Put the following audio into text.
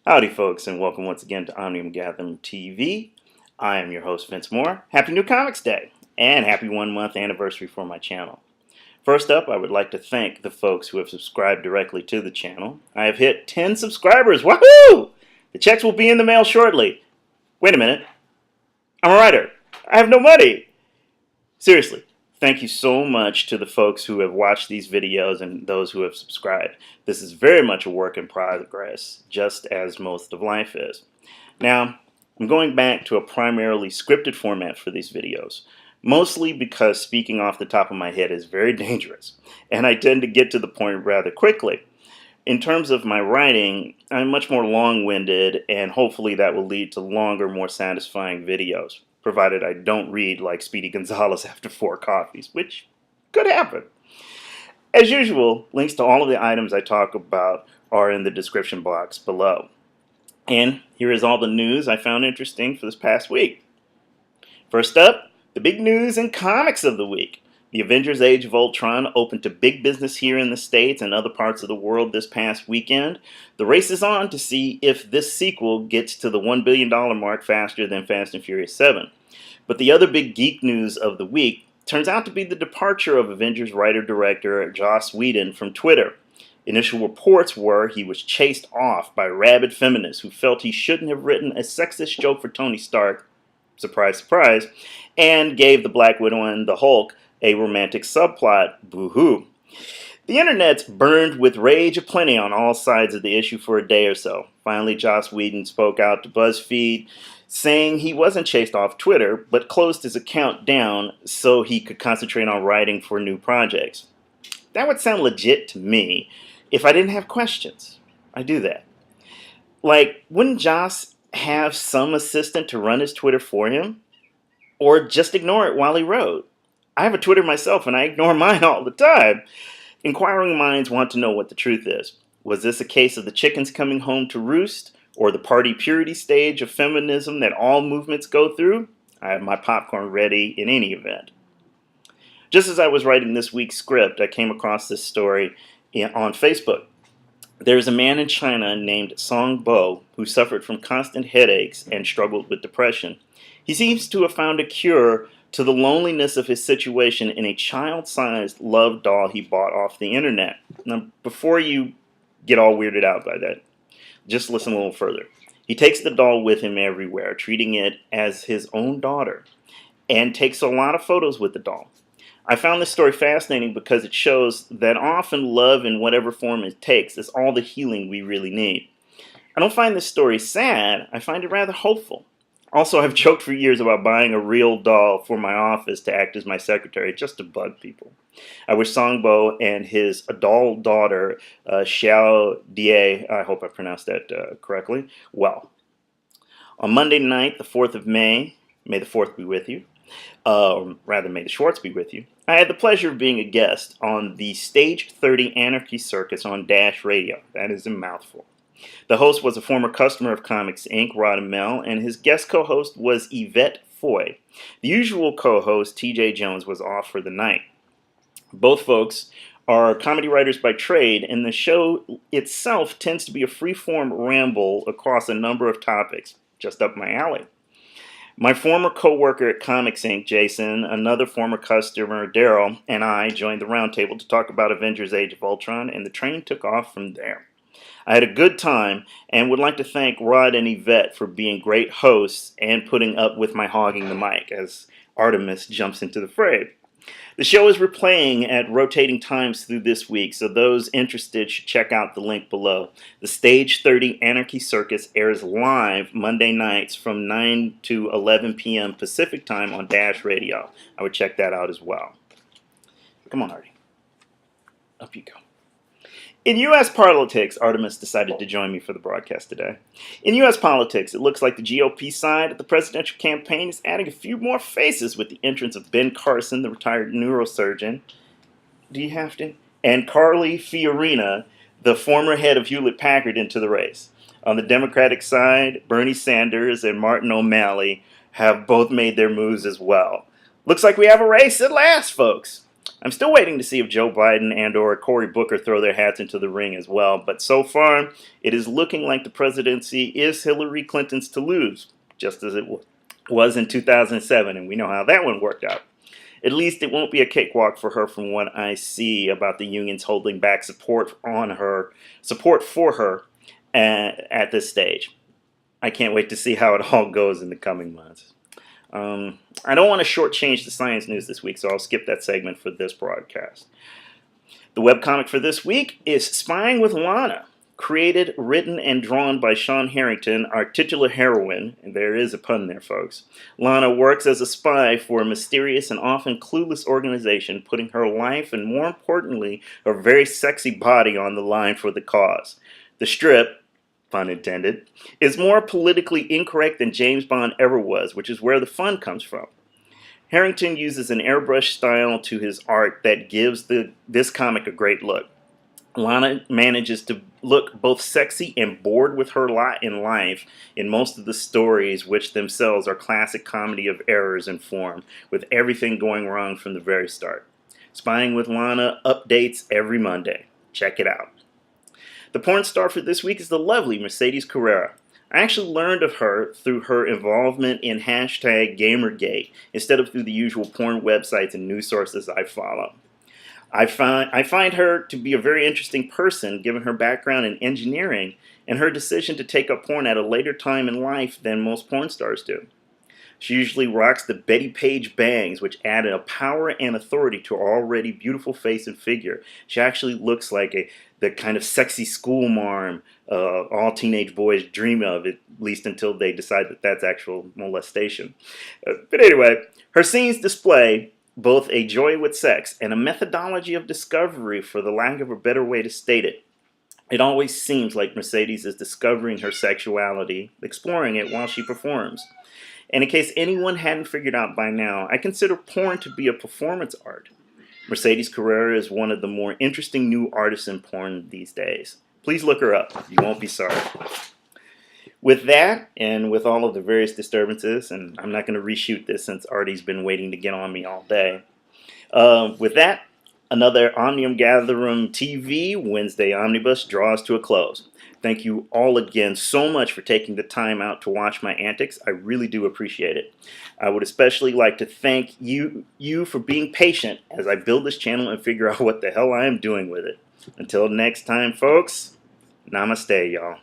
Howdy folks, and welcome once again to Omnium Gatherum TV. I am your host Vince Moore. Happy New Comics Day, and happy 1 month anniversary for my channel. First up, I would like to thank the folks who have subscribed directly to the channel. I have hit 10 subscribers, woohoo! The checks will be in the mail shortly. Wait a minute, I'm a writer. I have no money. Seriously. Thank you so much to the folks who have watched these videos and those who have subscribed. This is very much a work in progress, just as most of life is. Now, I'm going back to a primarily scripted format for these videos, mostly because speaking off the top of my head is very dangerous, and I tend to get to the point rather quickly. In terms of my writing, I'm much more long-winded, and hopefully that will lead to longer, more satisfying videos, provided I don't read like Speedy Gonzalez after 4 coffees, which could happen. As usual, links to all of the items I talk about are in the description box below. And here is all the news I found interesting for this past week. First up, the big news in comics of the week. The Avengers Age of Ultron opened to big business here in the States and other parts of the world this past weekend. The race is on to see if this sequel gets to the $1 billion mark faster than Fast and Furious 7. But the other big geek news of the week turns out to be the departure of Avengers writer-director Joss Whedon from Twitter. Initial reports were he was chased off by rabid feminists who felt he shouldn't have written a sexist joke for Tony Stark, surprise, surprise, and gave the Black Widow and the Hulk a romantic subplot, boo-hoo. The internet's burned with rage aplenty on all sides of the issue for a day or so. Finally, Joss Whedon spoke out to BuzzFeed, saying he wasn't chased off Twitter, but closed his account down so he could concentrate on writing for new projects. That would sound legit to me if I didn't have questions. I do that. Like, wouldn't Joss have some assistant to run his Twitter for him? Or just ignore it while he wrote? I have a Twitter myself and I ignore mine all the time. Inquiring minds want to know what the truth is. Was this a case of the chickens coming home to roost, or the party purity stage of feminism that all movements go through? I have my popcorn ready in any event. Just as I was writing this week's script, I came across this story on Facebook. There is a man in China named Song Bo who suffered from constant headaches and struggled with depression. He seems to have found a cure to the loneliness of his situation in a child-sized love doll he bought off the internet. Now, before you get all weirded out by that, just listen a little further. He takes the doll with him everywhere, treating it as his own daughter, and takes a lot of photos with the doll. I found this story fascinating because it shows that often love, in whatever form it takes, is all the healing we really need. I don't find this story sad, I find it rather hopeful. Also, I've joked for years about buying a real doll for my office to act as my secretary, just to bug people. I wish Songbo and his adult daughter, Xiao Die, I hope I pronounced that correctly, well. On Monday night, the 4th of May the 4th be with you, rather may the Schwartz be with you, I had the pleasure of being a guest on the Stage 30 Anarchy Circus on Dash Radio. That is a mouthful. The host was a former customer of Comics Inc., Rod Emelle, and his guest co-host was Yvette Foy. The usual co-host, TJ Jones, was off for the night. Both folks are comedy writers by trade, and the show itself tends to be a free-form ramble across a number of topics, just up my alley. My former co-worker at Comics Inc., Jason, another former customer, Daryl, and I joined the roundtable to talk about Avengers Age of Ultron, and the train took off from there. I had a good time and would like to thank Rod and Yvette for being great hosts and putting up with my hogging the mic as Artemis jumps into the fray. The show is replaying at rotating times through this week, so those interested should check out the link below. The Stage 30 Anarchy Circus airs live Monday nights from 9 to 11 p.m. Pacific Time on Dash Radio. I would check that out as well. Come on, Artie. Up you go. In U.S. politics, Artemis decided to join me for the broadcast today. In U.S. politics, it looks like the GOP side of the presidential campaign is adding a few more faces with the entrance of Ben Carson, the retired neurosurgeon. Do you have to? And Carly Fiorina, the former head of Hewlett-Packard, into the race. On the Democratic side, Bernie Sanders and Martin O'Malley have both made their moves as well. Looks like we have a race at last, folks. I'm still waiting to see if Joe Biden and or Cory Booker throw their hats into the ring as well, but so far it is looking like the presidency is Hillary Clinton's to lose, just as it was in 2007, and we know how that one worked out. At least it won't be a cakewalk for her from what I see about the unions holding back support for her at this stage. I can't wait to see how it all goes in the coming months. I don't want to shortchange the science news this week, so I'll skip that segment for this broadcast. The webcomic for this week is Spying with Lana, created, written, and drawn by Sean Harrington, our titular heroine, and there is a pun there, folks. Lana works as a spy for a mysterious and often clueless organization, putting her life and, more importantly, her very sexy body on the line for the cause. The strip, pun intended, is more politically incorrect than James Bond ever was, which is where the fun comes from. Harrington uses an airbrush style to his art that gives this comic a great look. Lana manages to look both sexy and bored with her lot in life in most of the stories, which themselves are classic comedy of errors in form, with everything going wrong from the very start. Spying with Lana updates every Monday. Check it out. The porn star for this week is the lovely Mercedes Carrera. I actually learned of her through her involvement in hashtag Gamergate instead of through the usual porn websites and news sources I follow. I find her to be a very interesting person given her background in engineering and her decision to take up porn at a later time in life than most porn stars do. She usually rocks the Betty Page bangs, which add a power and authority to her already beautiful face and figure. She actually looks like the kind of sexy school marm all teenage boys dream of, at least until they decide that that's actual molestation. But anyway, her scenes display both a joy with sex and a methodology of discovery, for the lack of a better way to state it. It always seems like Mercedes is discovering her sexuality, exploring it while she performs. And in case anyone hadn't figured out by now, I consider porn to be a performance art. Mercedes Carrera is one of the more interesting new artists in porn these days. Please look her up. You won't be sorry. With that, and with all of the various disturbances, and I'm not going to reshoot this since Artie's been waiting to get on me all day. With that, another Omnium Gatherum TV Wednesday Omnibus draws to a close. Thank you all again so much for taking the time out to watch my antics. I really do appreciate it. I would especially like to thank you for being patient as I build this channel and figure out what the hell I am doing with it. Until next time, folks, namaste, y'all.